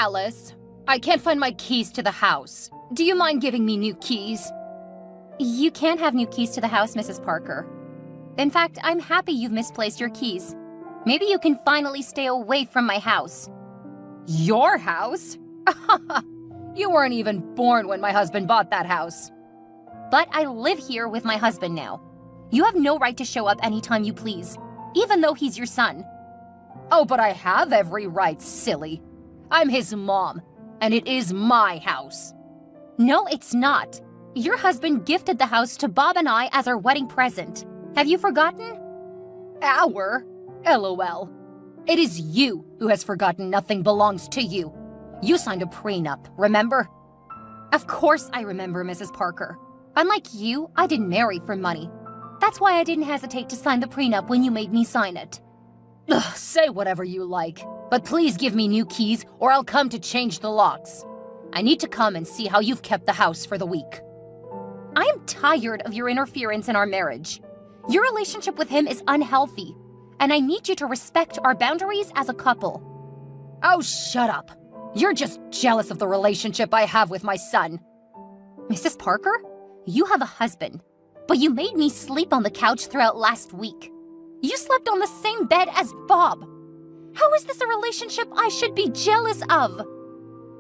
Alice, I can't find my keys to the house. Do you mind giving me new keys? You can't have new keys to the house, Mrs. Parker. In fact, I'm happy you've misplaced your keys. Maybe you can finally stay away from my house. Your house? You weren't even born when my husband bought that house. But I live here with my husband now. You have no right to show up anytime you please, even though he's your son. Oh, but I have every right, silly. I'm his mom, and it is my house. No, it's not. Your husband gifted the house to Bob and I as our wedding present. Have you forgotten? Our? LOL. It is you who has forgotten nothing belongs to you. You signed a prenup, remember? Of course I remember, Mrs. Parker. Unlike you, I didn't marry for money. That's why I didn't hesitate to sign the prenup when you made me sign it. Ugh, say whatever you like, but please give me new keys or I'll come to change the locks. I need to come and see how you've kept the house for the week. I am tired of your interference in our marriage. Your relationship with him is unhealthy, and I need you to respect our boundaries as a couple. Oh, shut up. You're just jealous of the relationship I have with my son. Mrs. Parker, you have a husband, but you made me sleep on the couch throughout last week. You slept on the same bed as Bob. How is this a relationship I should be jealous of?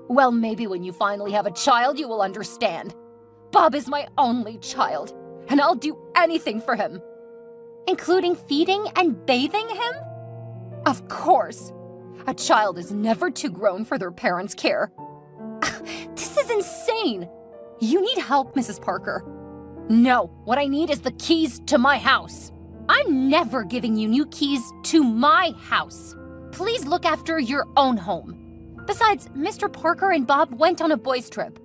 Well, maybe when you finally have a child, you will understand. Bob is my only child, and I'll do anything for him. Including feeding and bathing him? Of course. A child is never too grown for their parents' care. This is insane. You need help, Mrs. Parker. No, what I need is the keys to my house. I'm never giving you new keys to my house. Please look after your own home. Besides, Mr. Parker and Bob went on a boys' trip.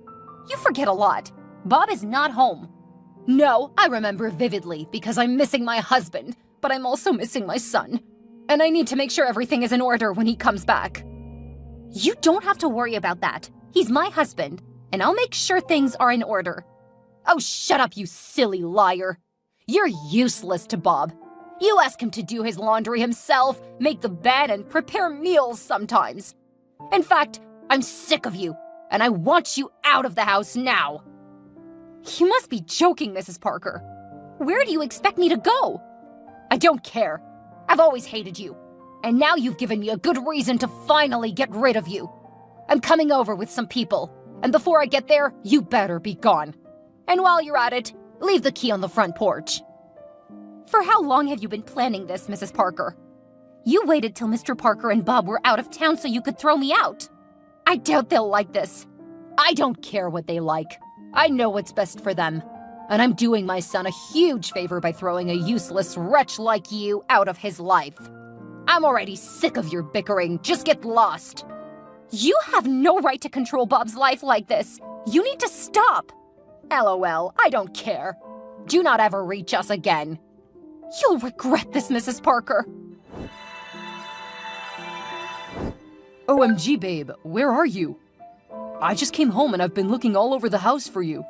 You forget a lot. Bob is not home. No, I remember vividly because I'm missing my husband, but I'm also missing my son. And I need to make sure everything is in order when he comes back. You don't have to worry about that. He's my husband, and I'll make sure things are in order. Oh, shut up, you silly liar. You're useless to Bob. You ask him to do his laundry himself, make the bed, and prepare meals sometimes. In fact, I'm sick of you, and I want you out of the house now. You must be joking, Mrs. Parker. Where do you expect me to go? I don't care. I've always hated you. And now you've given me a good reason to finally get rid of you. I'm coming over with some people, and before I get there, you better be gone. And while you're at it, leave the key on the front porch. For how long have you been planning this, Mrs. Parker? You waited till Mr. Parker and Bob were out of town so you could throw me out. I doubt they'll like this. I don't care what they like. I know what's best for them. And I'm doing my son a huge favor by throwing a useless wretch like you out of his life. I'm already sick of your bickering. Just get lost. You have no right to control Bob's life like this. You need to stop. LOL, I don't care. Do not ever reach us again. You'll regret this, Mrs. Parker. OMG, babe, where are you? I just came home and I've been looking all over the house for you.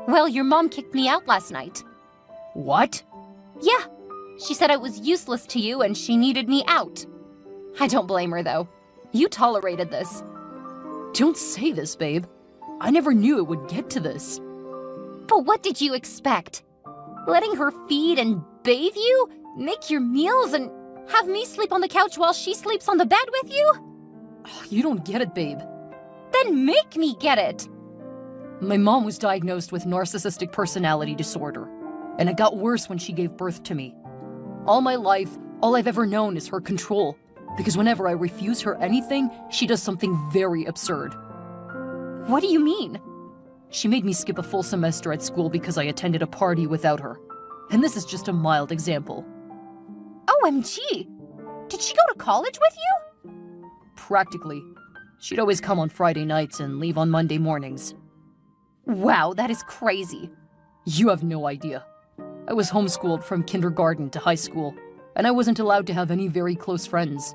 Well, your mom kicked me out last night. What? Yeah, she said I was useless to you and she needed me out. I don't blame her, though. You tolerated this. Don't say this, babe. I never knew it would get to this. But what did you expect? Letting her feed and bathe you? Make your meals and have me sleep on the couch while she sleeps on the bed with you? You don't get it, babe. Then make me get it. My mom was diagnosed with narcissistic personality disorder, and it got worse when she gave birth to me. All my life, all I've ever known is her control, because whenever I refuse her anything, she does something very absurd. What do you mean? She made me skip a full semester at school because I attended a party without her. And this is just a mild example. OMG! Did she go to college with you? Practically. She'd always come on Friday nights and leave on Monday mornings. Wow, that is crazy. You have no idea. I was homeschooled from kindergarten to high school, and I wasn't allowed to have any very close friends.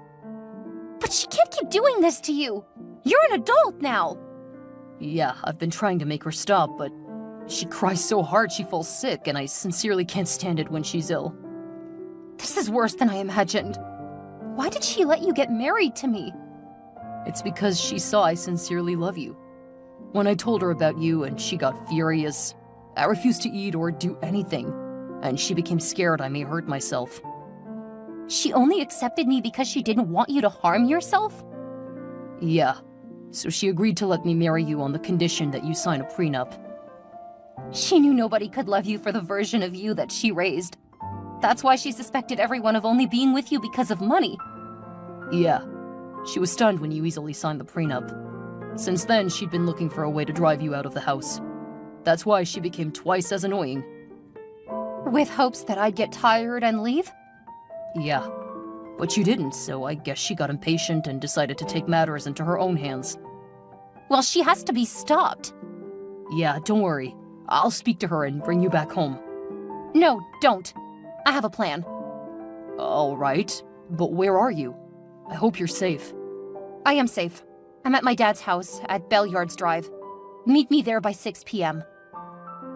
But she can't keep doing this to you. You're an adult now. Yeah, I've been trying to make her stop, but she cries so hard she falls sick, and I sincerely can't stand it when she's ill. This is worse than I imagined. Why did she let you get married to me? It's because she saw I sincerely love you. When I told her about you and she got furious, I refused to eat or do anything, and she became scared I may hurt myself. She only accepted me because she didn't want you to harm yourself? Yeah, so she agreed to let me marry you on the condition that you sign a prenup. She knew nobody could love you for the version of you that she raised. That's why she suspected everyone of only being with you because of money. Yeah, she was stunned when you easily signed the prenup. Since then, she'd been looking for a way to drive you out of the house. That's why she became twice as annoying. With hopes that I'd get tired and leave? Yeah, but you didn't, so I guess she got impatient and decided to take matters into her own hands. Well, she has to be stopped. Yeah, don't worry. I'll speak to her and bring you back home. No, don't. I have a plan. All right, but where are you? I hope you're safe. I am safe. I'm at my dad's house at Bellyards Drive. Meet me there by 6 p.m.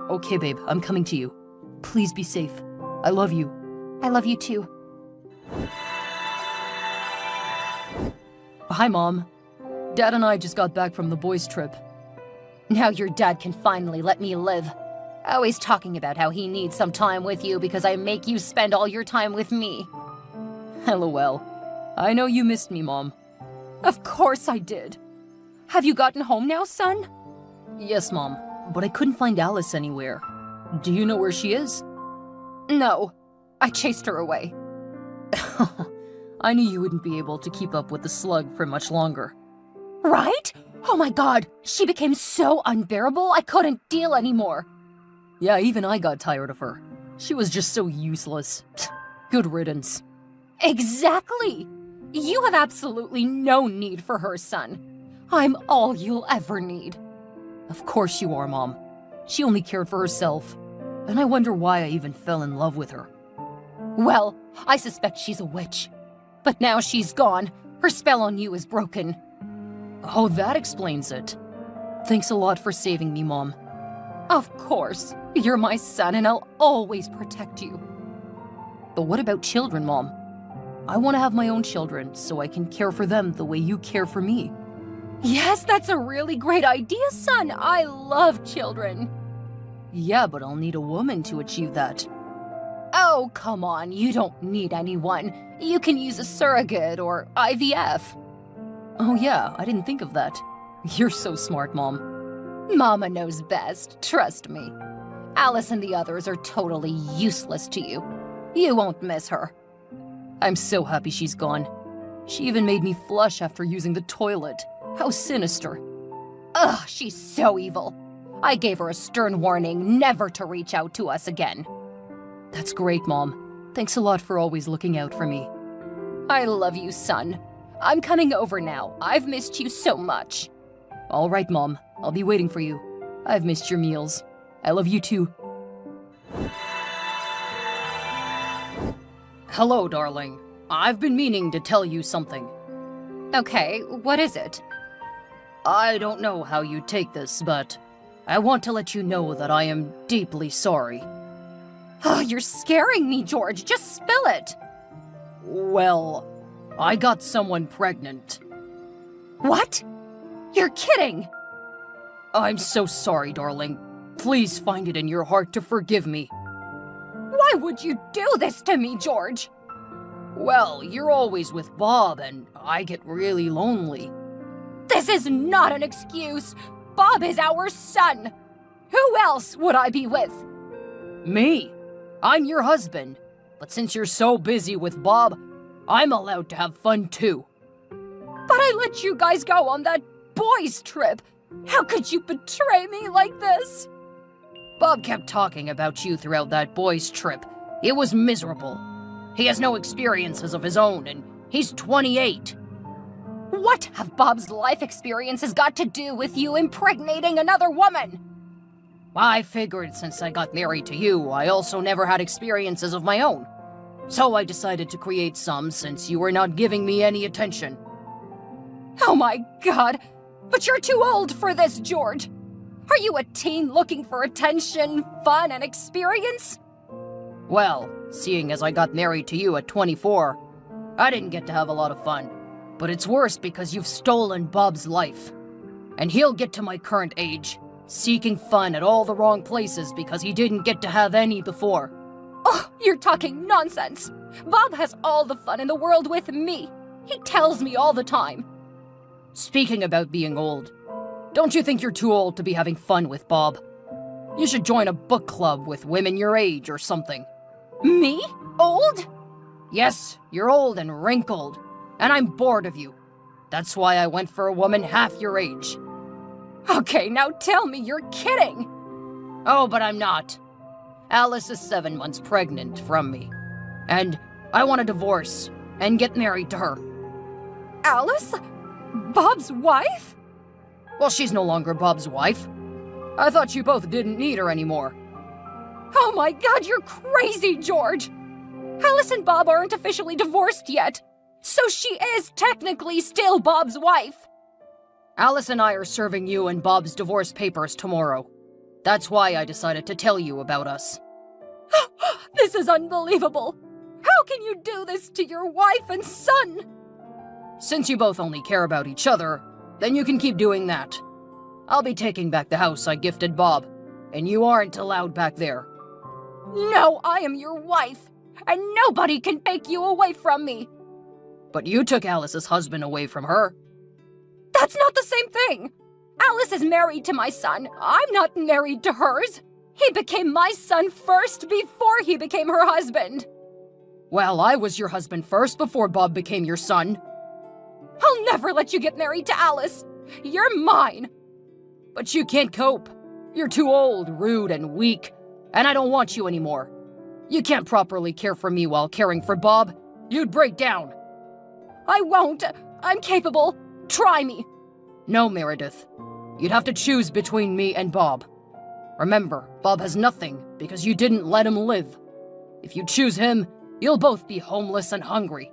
Okay, babe, I'm coming to you. Please be safe. I love you. I love you too. Hi, Mom. Dad and I just got back from the boys' trip. Now your dad can finally let me live. Always talking about how he needs some time with you because I make you spend all your time with me. LOL. I know you missed me, Mom. Of course I did. Have you gotten home now, son? Yes, Mom, but I couldn't find Alice anywhere. Do you know where she is? No. I chased her away. I knew you wouldn't be able to keep up with the slug for much longer. Right? Oh my god, she became so unbearable I couldn't deal anymore. Yeah, even I got tired of her. She was just so useless. Good riddance. Exactly. You have absolutely no need for her, son. I'm all you'll ever need. Of course you are, Mom. She only cared for herself. And I wonder why I even fell in love with her. Well, I suspect she's a witch. But now she's gone. Her spell on you is broken. Oh, that explains it. Thanks a lot for saving me, Mom. Of course. You're my son and I'll always protect you. But what about children, Mom? I want to have my own children so I can care for them the way you care for me. Yes, that's a really great idea, son. I love children. Yeah, but I'll need a woman to achieve that. Oh, come on. You don't need anyone. You can use a surrogate or IVF. Oh yeah, I didn't think of that. You're so smart, Mom. Mama knows best, trust me. Alice and the others are totally useless to you. You won't miss her. I'm so happy she's gone. She even made me flush after using the toilet. How sinister. Ugh, she's so evil. I gave her a stern warning never to reach out to us again. That's great, Mom. Thanks a lot for always looking out for me. I love you, son. I'm coming over now. I've missed you so much. All right, Mom. I'll be waiting for you. I've missed your meals. I love you too. Hello, darling. I've been meaning to tell you something. Okay, what is it? I don't know how you take this, but I want to let you know that I am deeply sorry. Oh, you're scaring me, George. Just spill it. Well, I got someone pregnant. What? You're kidding. I'm so sorry, darling. Please find it in your heart to forgive me. Why would you do this to me, George? Well, you're always with Bob, and I get really lonely. This is not an excuse. Bob is our son. Who else would I be with? Me? I'm your husband. But since you're so busy with Bob, I'm allowed to have fun too. But I let you guys go on that boys' trip. How could you betray me like this? Bob kept talking about you throughout that boys' trip. It was miserable. He has no experiences of his own, and he's 28. What have Bob's life experiences got to do with you impregnating another woman? I figured since I got married to you, I also never had experiences of my own. So I decided to create some since you were not giving me any attention. Oh my god! But you're too old for this, George! Are you a teen looking for attention, fun, and experience? Well, seeing as I got married to you at 24, I didn't get to have a lot of fun. But it's worse because you've stolen Bob's life. And he'll get to my current age, seeking fun at all the wrong places because he didn't get to have any before. Oh, you're talking nonsense. Bob has all the fun in the world with me. He tells me all the time. Speaking about being old, don't you think you're too old to be having fun with Bob? You should join a book club with women your age or something. Me? Old? Yes, you're old and wrinkled, and I'm bored of you. That's why I went for a woman half your age. Okay, now tell me you're kidding. Oh, but I'm not. Alice is 7 months pregnant from me, and I want a divorce and get married to her. Alice? Bob's wife? Well, she's no longer Bob's wife. I thought you both didn't need her anymore. Oh my God, you're crazy, George! Alice and Bob aren't officially divorced yet, so she is technically still Bob's wife. Alice and I are serving you and Bob's divorce papers tomorrow. That's why I decided to tell you about us. This is unbelievable! How can you do this to your wife and son? Since you both only care about each other, then you can keep doing that. I'll be taking back the house I gifted Bob, and you aren't allowed back there. No, I am your wife, and nobody can take you away from me. But you took Alice's husband away from her. That's not the same thing. Alice is married to my son. I'm not married to hers. He became my son first before he became her husband. Well, I was your husband first before Bob became your son. I'll never let you get married to Alice. You're mine. But you can't cope. You're too old, rude, and weak, and I don't want you anymore. You can't properly care for me while caring for Bob. You'd break down. I won't. I'm capable. Try me. No, Meredith. You'd have to choose between me and Bob. Remember, Bob has nothing because you didn't let him live. If you choose him, you'll both be homeless and hungry.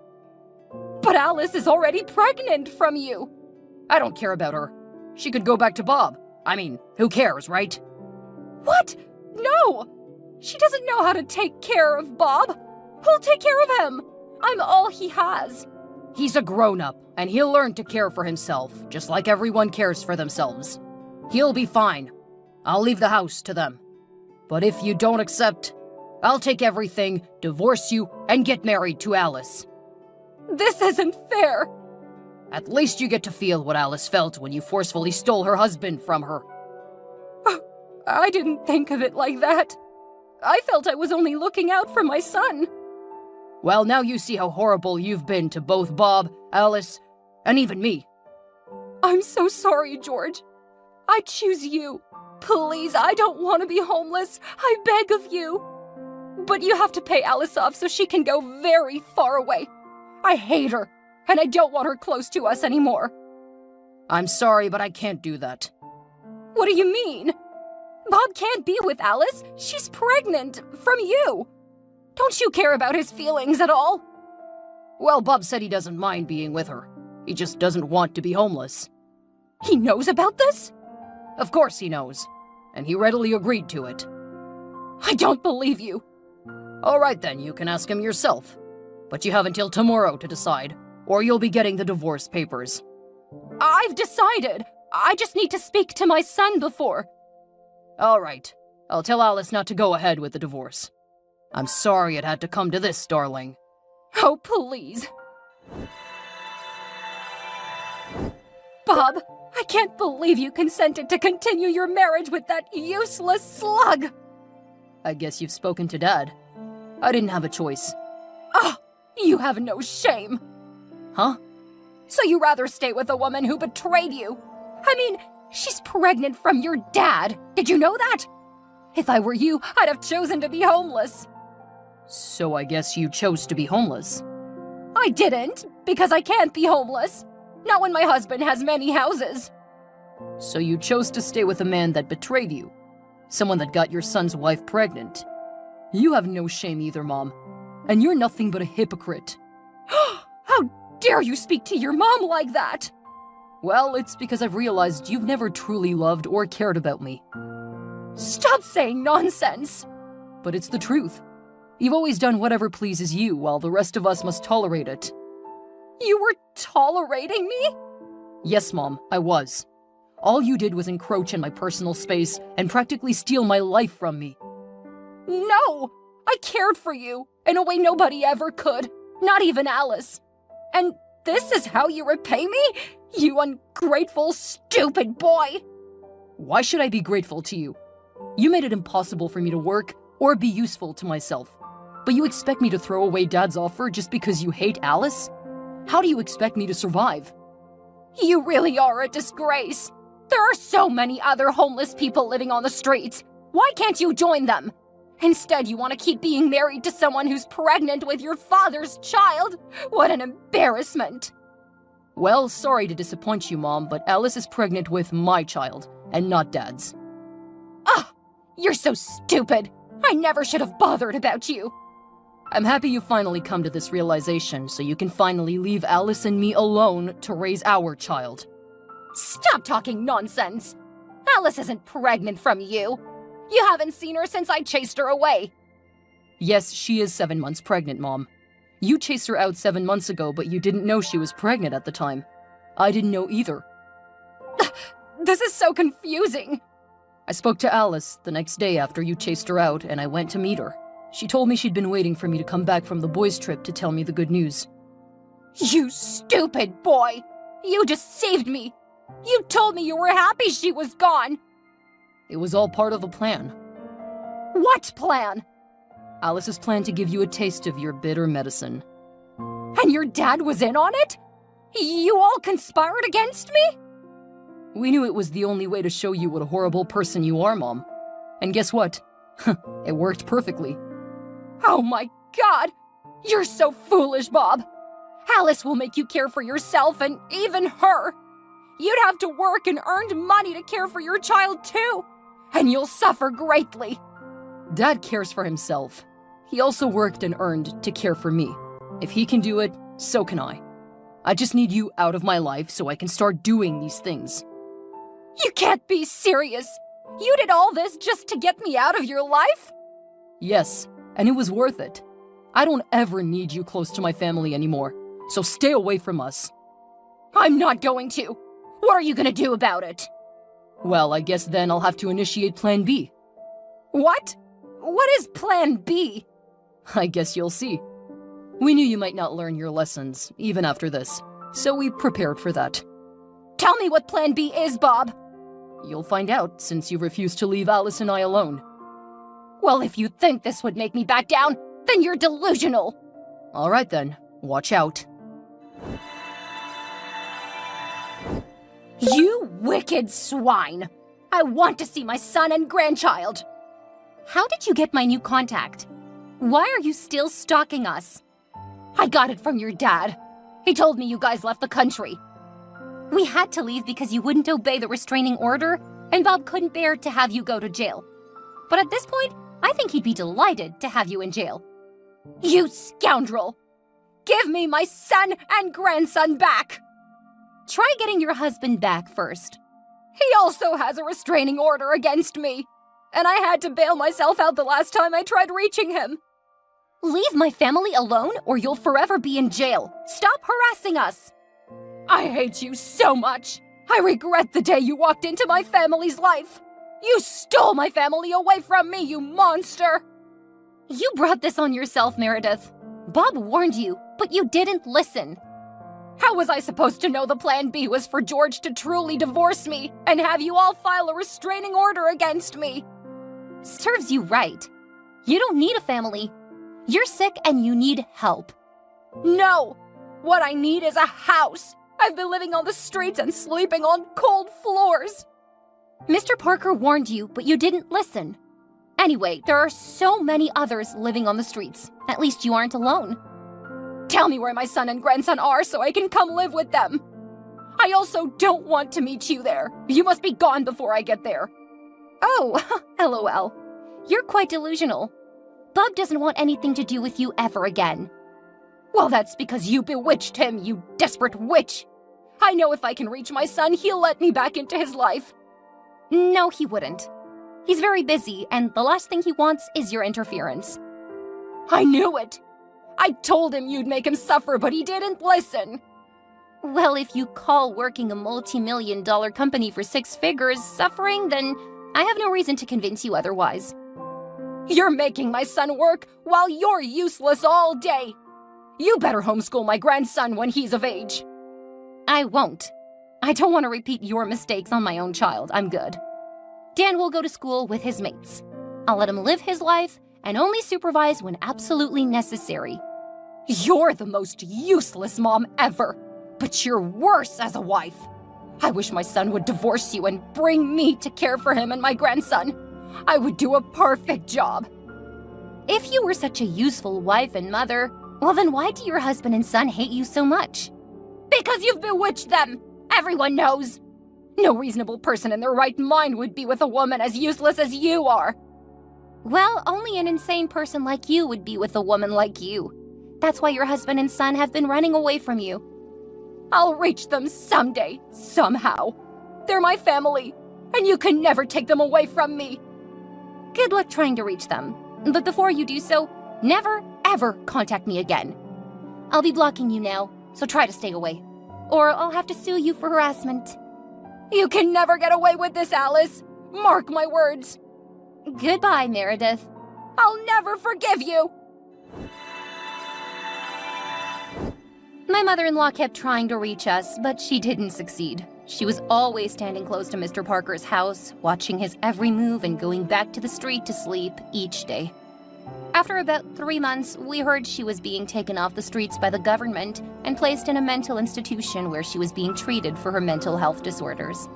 But Alice is already pregnant from you. I don't care about her. She could go back to Bob. I mean, who cares, right? What? No! She doesn't know how to take care of Bob. Who'll take care of him? I'm all he has. He's a grown-up, and he'll learn to care for himself, just like everyone cares for themselves. He'll be fine. I'll leave the house to them. But if you don't accept, I'll take everything, divorce you, and get married to Alice. This isn't fair. At least you get to feel what Alice felt when you forcefully stole her husband from her. I didn't think of it like that. I felt I was only looking out for my son. Well, now you see how horrible you've been to both Bob, Alice, and even me. I'm so sorry, George. I choose you. Please, I don't want to be homeless. I beg of you. But you have to pay Alice off so she can go very far away. I hate her, and I don't want her close to us anymore. I'm sorry, but I can't do that. What do you mean? Bob can't be with Alice. She's pregnant from you. Don't you care about his feelings at all? Well, Bob said he doesn't mind being with her. He just doesn't want to be homeless. He knows about this? Of course he knows, and he readily agreed to it. I don't believe you. All right then, you can ask him yourself. But you have until tomorrow to decide, or you'll be getting the divorce papers. I've decided. I just need to speak to my son before. All right. I'll tell Alice not to go ahead with the divorce. I'm sorry it had to come to this, darling. Oh, please. Bob, I can't believe you consented to continue your marriage with that useless slug. I guess you've spoken to Dad. I didn't have a choice. Oh, you have no shame. Huh? So you rather stay with a woman who betrayed you? I mean, she's pregnant from your dad. Did you know that? If I were you, I'd have chosen to be homeless. So I guess you chose to be homeless. I didn't, because I can't be homeless. Not when my husband has many houses. So you chose to stay with a man that betrayed you. Someone that got your son's wife pregnant. You have no shame either, Mom. And you're nothing but a hypocrite. How dare you speak to your mom like that? Well, it's because I've realized you've never truly loved or cared about me. Stop saying nonsense! But it's the truth. You've always done whatever pleases you, while the rest of us must tolerate it. You were tolerating me? Yes, Mom, I was. All you did was encroach in my personal space and practically steal my life from me. No! I cared for you in a way nobody ever could, not even Alice. And this is how you repay me? You ungrateful, stupid boy! Why should I be grateful to you? You made it impossible for me to work or be useful to myself. But you expect me to throw away Dad's offer just because you hate Alice? How do you expect me to survive? You really are a disgrace. There are so many other homeless people living on the streets. Why can't you join them? Instead, you want to keep being married to someone who's pregnant with your father's child. What an embarrassment. Well, sorry to disappoint you, Mom, but Alice is pregnant with my child, and not Dad's. You're so stupid. I never should have bothered about you. I'm happy you finally come to this realization, so you can finally leave Alice and me alone to raise our child. Stop talking nonsense. Alice isn't pregnant from you. You haven't seen her since I chased her away. Yes, she is 7 months pregnant, Mom. You chased her out 7 months ago, but you didn't know she was pregnant at the time. I didn't know either. This is so confusing. I spoke to Alice the next day after you chased her out, and I went to meet her. She told me she'd been waiting for me to come back from the boys' trip to tell me the good news. You stupid boy! You deceived me! You told me you were happy she was gone! It was all part of the plan. What plan? Alice's plan to give you a taste of your bitter medicine. And your dad was in on it? You all conspired against me? We knew it was the only way to show you what a horrible person you are, Mom. And guess what? It worked perfectly. Oh my God! You're so foolish, Bob! Alice will make you care for yourself and even her! You'd have to work and earn money to care for your child too! And you'll suffer greatly! Dad cares for himself. He also worked and earned to care for me. If he can do it, so can I. I just need you out of my life so I can start doing these things. You can't be serious! You did all this just to get me out of your life? Yes, and it was worth it. I don't ever need you close to my family anymore, so stay away from us. I'm not going to. What are you gonna do about it? Well, I guess then I'll have to initiate Plan B. What? What is Plan B? I guess you'll see. We knew you might not learn your lessons, even after this, so we prepared for that. Tell me what Plan B is, Bob. You'll find out, since you refuse to leave Alice and I alone. Well, if you think this would make me back down, then you're delusional. All right then, watch out. You wicked swine! I want to see my son and grandchild. How did you get my new contact? Why are you still stalking us? I got it from your dad. He told me you guys left the country. We had to leave because you wouldn't obey the restraining order, and Bob couldn't bear to have you go to jail. But at this point, I think he'd be delighted to have you in jail. You scoundrel! Give me my son and grandson back! Try getting your husband back first. He also has a restraining order against me, and I had to bail myself out the last time I tried reaching him. Leave my family alone, or you'll forever be in jail. Stop harassing us! I hate you so much. I regret the day you walked into my family's life. You stole my family away from me, you monster! You brought this on yourself, Meredith. Bob warned you, but you didn't listen. How was I supposed to know the Plan B was for George to truly divorce me and have you all file a restraining order against me? Serves you right. You don't need a family. You're sick and you need help. No! What I need is a house. I've been living on the streets and sleeping on cold floors. Mr. Parker warned you, but you didn't listen. Anyway, there are so many others living on the streets. At least you aren't alone. Tell me where my son and grandson are so I can come live with them. I also don't want to meet you there. You must be gone before I get there. Oh, LOL. You're quite delusional. Bob doesn't want anything to do with you ever again. Well, that's because you bewitched him, you desperate witch. I know if I can reach my son, he'll let me back into his life. No, he wouldn't. He's very busy, and the last thing he wants is your interference. I knew it. I told him you'd make him suffer, but he didn't listen. Well, if you call working a multi-million-dollar company for 6 figures suffering, then I have no reason to convince you otherwise. You're making my son work while you're useless all day. You better homeschool my grandson when he's of age. I won't. I don't want to repeat your mistakes on my own child. I'm good. Dan will go to school with his mates. I'll let him live his life and only supervise when absolutely necessary. You're the most useless mom ever, but you're worse as a wife. I wish my son would divorce you and bring me to care for him and my grandson. I would do a perfect job. If you were such a useful wife and mother, well then why do your husband and son hate you so much? Because you've bewitched them. Everyone knows. No reasonable person in their right mind would be with a woman as useless as you are. Well, only an insane person like you would be with a woman like you. That's why your husband and son have been running away from you. I'll reach them someday, somehow. They're my family, and you can never take them away from me. Good luck trying to reach them. But before you do so, never, ever contact me again. I'll be blocking you now, so try to stay away. Or I'll have to sue you for harassment. You can never get away with this, Alice. Mark my words. Goodbye, Meredith. I'll never forgive you. My mother-in-law kept trying to reach us, but she didn't succeed. She was always standing close to Mr. Parker's house, watching his every move and going back to the street to sleep each day. After about 3 months, we heard she was being taken off the streets by the government and placed in a mental institution where she was being treated for her mental health disorders.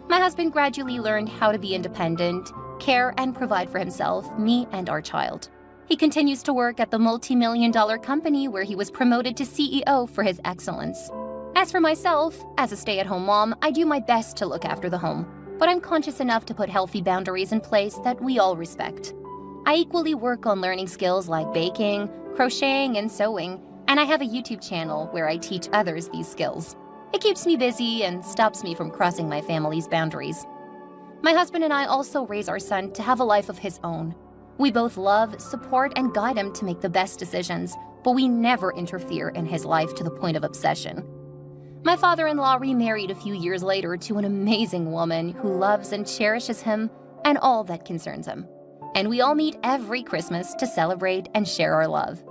My husband gradually learned how to be independent, care and provide for himself, me and our child. He continues to work at the multi-million-dollar company where he was promoted to CEO for his excellence. As for myself, as a stay-at-home mom, I do my best to look after the home, but I'm conscious enough to put healthy boundaries in place that we all respect. I equally work on learning skills like baking, crocheting, and sewing, and I have a YouTube channel where I teach others these skills. It keeps me busy and stops me from crossing my family's boundaries. My husband and I also raise our son to have a life of his own. We both love, support, and guide him to make the best decisions, but we never interfere in his life to the point of obsession. My father-in-law remarried a few years later to an amazing woman who loves and cherishes him and all that concerns him. And we all meet every Christmas to celebrate and share our love.